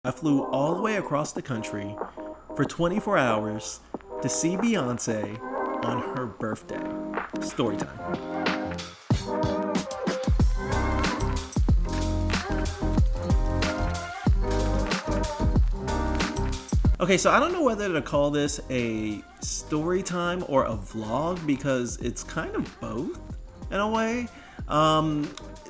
I flew all the way across the country for 24 hours to see Beyonce on her birthday. Storytime. Okay, so I don't know whether to call this a story time or a vlog because it's kind of both in a way.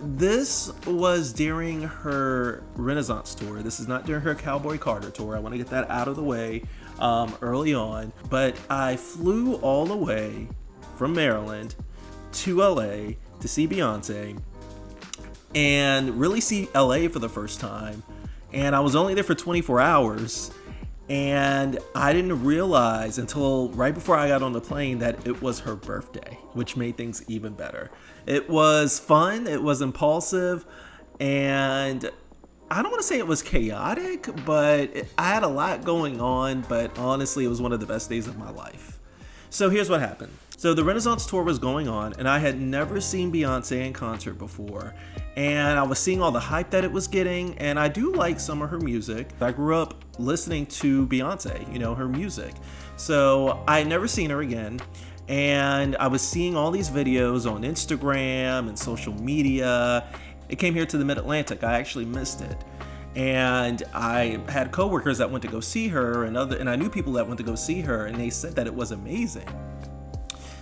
This was during her Renaissance tour. This is not during her Cowboy Carter tour. I want to get that out of the way early on. But I flew all the way from Maryland to LA to see Beyonce and really see LA for the first time. And I was only there for 24 hours. And I didn't realize until right before I got on the plane that it was her birthday, which made things even better. It was fun, it was impulsive, and I don't want to say it was chaotic, but I had a lot going on, but honestly, it was one of the best days of my life. So here's what happened. So the Renaissance tour was going on, and I had never seen Beyonce in concert before. And I was seeing all the hype that it was getting, and I do like some of her music. I grew up listening to Beyonce, her music. So I had never seen her again. And I was seeing all these videos on Instagram and social media. It came here to the Mid-Atlantic. I actually missed it. And I had coworkers that went to go see her, and I knew people that went to go see her, and they said that it was amazing.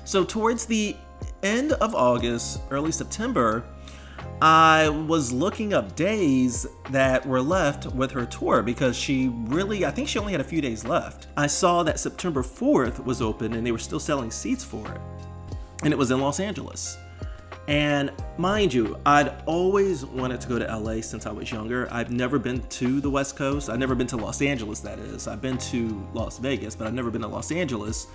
So towards the end of August, early September, I was looking up days that were left with her tour because I think she only had a few days left. I saw that September 4th was open and they were still selling seats for it. And it was in Los Angeles. And mind you, I'd always wanted to go to LA since I was younger. I've never been to the West Coast. I've never been to Los Angeles, that is. I've been to Las Vegas, but I've never been to Los Angeles.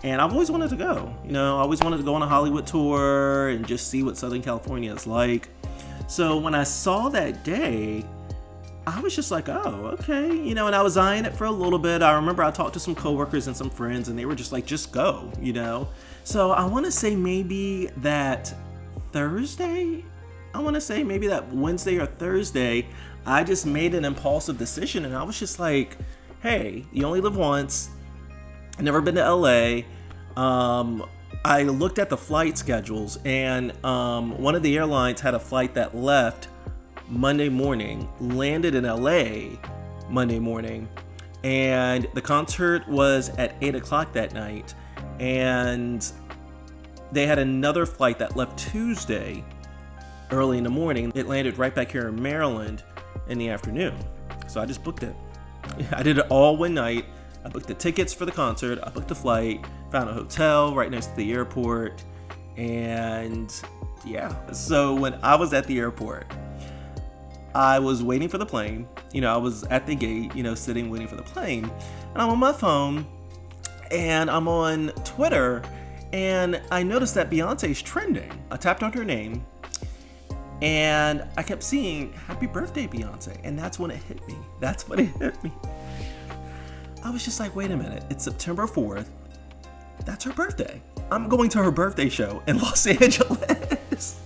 And I've always wanted to go. I always wanted to go on a Hollywood tour and just see what Southern California is like. So when I saw that day, I was just like, oh, okay. And I was eyeing it for a little bit. I remember I talked to some coworkers and some friends, and they were just like, just go, So I want to say maybe that Thursday, maybe that Wednesday or Thursday, I just made an impulsive decision, and I was just like, hey, you only live once. I've never been to LA. I looked at the flight schedules, and one of the airlines had a flight that left Monday morning, landed in LA Monday morning, and the concert was at 8 o'clock that night, and they had another flight that left Tuesday early in the morning. It landed right back here in Maryland in the afternoon. So I just booked it. I did it all one night. I booked the tickets for the concert. I booked a flight, found a hotel right next to the airport. And yeah, so when I was at the airport, I was waiting for the plane. I was at the gate, sitting waiting for the plane. And I'm on my phone and I'm on Twitter. And I noticed that Beyonce's trending. I tapped on her name and I kept seeing happy birthday Beyonce. And that's when it hit me. I was just like, wait a minute, it's September 4th. That's her birthday. I'm going to her birthday show in Los Angeles.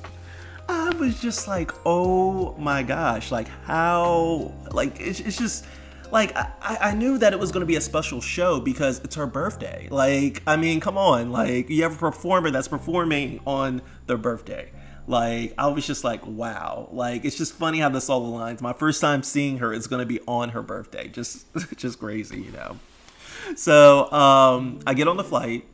I was just like, oh my gosh, it's just, I knew that it was going to be a special show because it's her birthday. Come on, you have a performer that's performing on their birthday. I was just like, wow. It's just funny how this all aligns. My first time seeing her is going to be on her birthday. Just crazy, So, I get on the flight.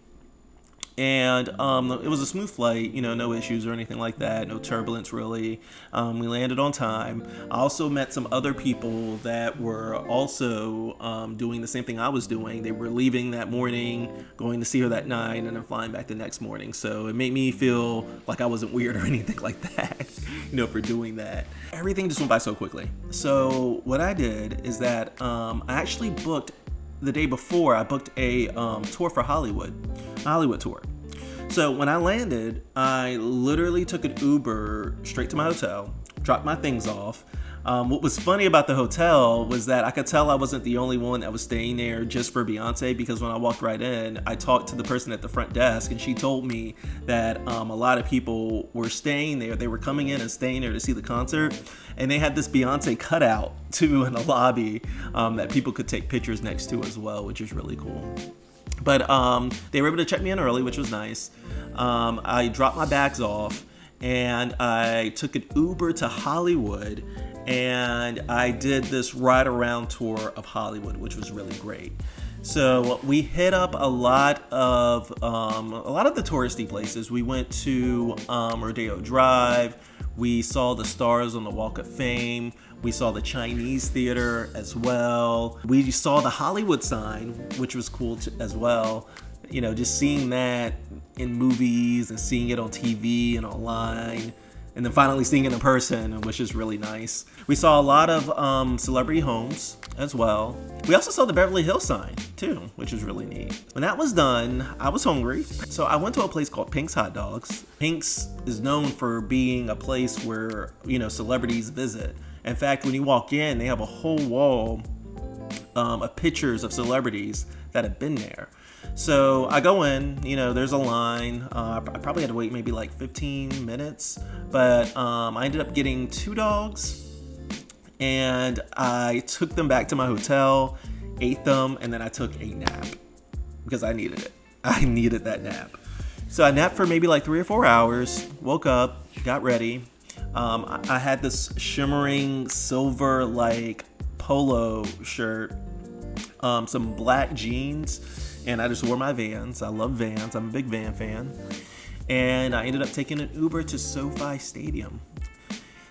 And it was a smooth flight, no issues or anything like that, no turbulence really. We landed on time. I also met some other people that were also doing the same thing I was doing. They were leaving that morning, going to see her that night, and then flying back the next morning. So it made me feel like I wasn't weird or anything like that, for doing that. Everything just went by so quickly. So what I did is that I actually booked the day before. I booked a tour for Hollywood tour. So when I landed, I literally took an Uber straight to my hotel, dropped my things off. What was funny about the hotel was that I could tell I wasn't the only one that was staying there just for Beyonce, because when I walked right in, I talked to the person at the front desk and she told me that a lot of people were staying there. They were coming in and staying there to see the concert, and they had this Beyonce cutout too in the lobby that people could take pictures next to as well, which is really cool. But they were able to check me in early, which was nice. I dropped my bags off and I took an Uber to Hollywood, and I did this ride around tour of Hollywood, which was really great. So we hit up a lot of the touristy places. We went to Rodeo Drive. We saw the stars on the Walk of Fame. We saw the Chinese Theater as well. We saw the Hollywood sign, which was cool as well. You know, just seeing that in movies and seeing it on TV and online, and then finally seeing it in person, which is really nice. We saw a lot of celebrity homes as well. We also saw the Beverly Hills sign too, which was really neat. When that was done, I was hungry, so I went to a place called Pink's Hot Dogs. Pink's is known for being a place where, you know, celebrities visit. In fact, when you walk in, they have a whole wall of pictures of celebrities that have been there. So I go in, you know, there's a line. I probably had to wait maybe like 15 minutes, but I ended up getting 2 dogs, and I took them back to my hotel, ate them, and then I took a nap because I needed it. I needed that nap. So I napped for maybe like 3 or 4 hours, woke up, got ready. I had this shimmering silver like polo shirt, some black jeans, and I just wore my Vans. I love Vans. I'm a big Van fan. And I ended up taking an Uber to SoFi Stadium.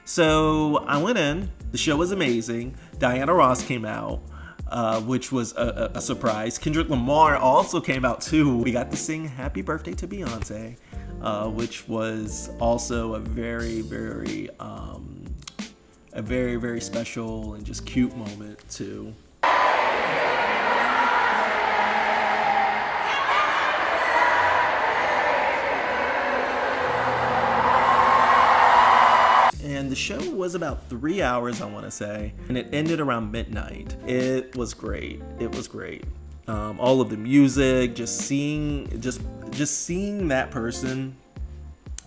So I went in. The show was amazing. Diana Ross came out, which was a surprise. Kendrick Lamar also came out too. We got to sing Happy Birthday to Beyonce, which was also a very, very special and just cute moment too. And the show was about 3 hours, I want to say, and it ended around midnight. It was great. It was great. All of the music, just seeing that person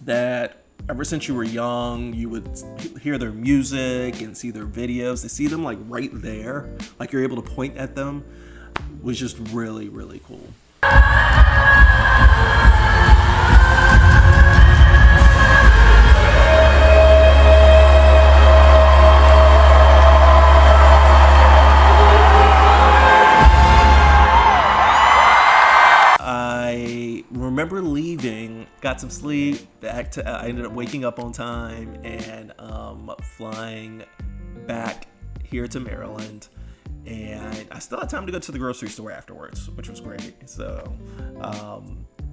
that ever since you were young, you would hear their music and see their videos. To see them like right there, like you're able to point at them, was just really, really cool. I remember leaving, got some sleep. I ended up waking up on time and flying back here to Maryland. And I still had time to go to the grocery store afterwards, which was great. So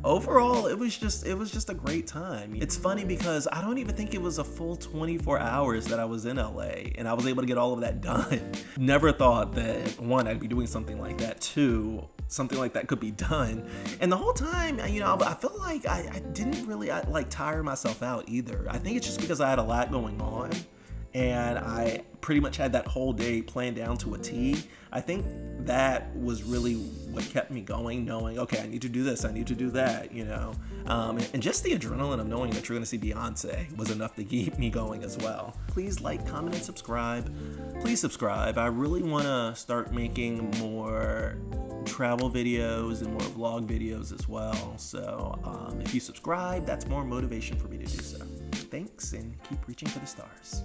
overall, it was just a great time. It's funny because I don't even think it was a full 24 hours that I was in LA, and I was able to get all of that done. Never thought that, one, I'd be doing something like that. Two, something like that could be done. And the whole time, you know, I felt like I didn't really tire myself out either. I think it's just because I had a lot going on, and I pretty much had that whole day planned down to a T. I think that was really what kept me going, knowing, okay, I need to do this, I need to do that, you know. And just the adrenaline of knowing that you're going to see Beyonce was enough to keep me going as well. Please like, comment, and subscribe. Please subscribe. I really want to start making more travel videos and more vlog videos as well. So if you subscribe, that's more motivation for me to do so. Thanks, and keep reaching for the stars.